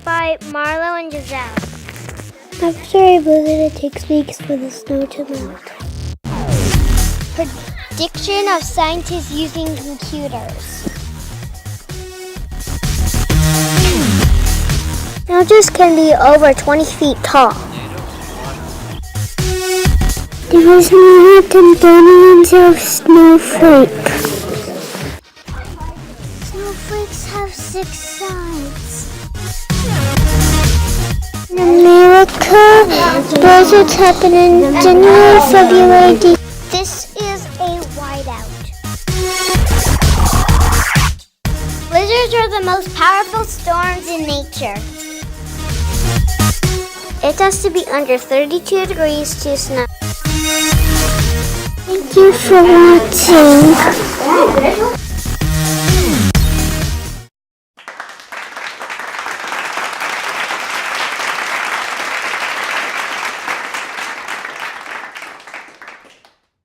by Marlowe and Giselle. After a blizzard, it takes weeks for the snow to melt. Prediction of scientists using computers. Snow can be over 20 feet tall. There is more than billions of snowflakes. Snowflakes have 6 sides. In America, blizzards happen in January, February. This is a whiteout. Blizzards are the most powerful storms in nature. It has to be under 32 degrees to snow. Thank you for watching.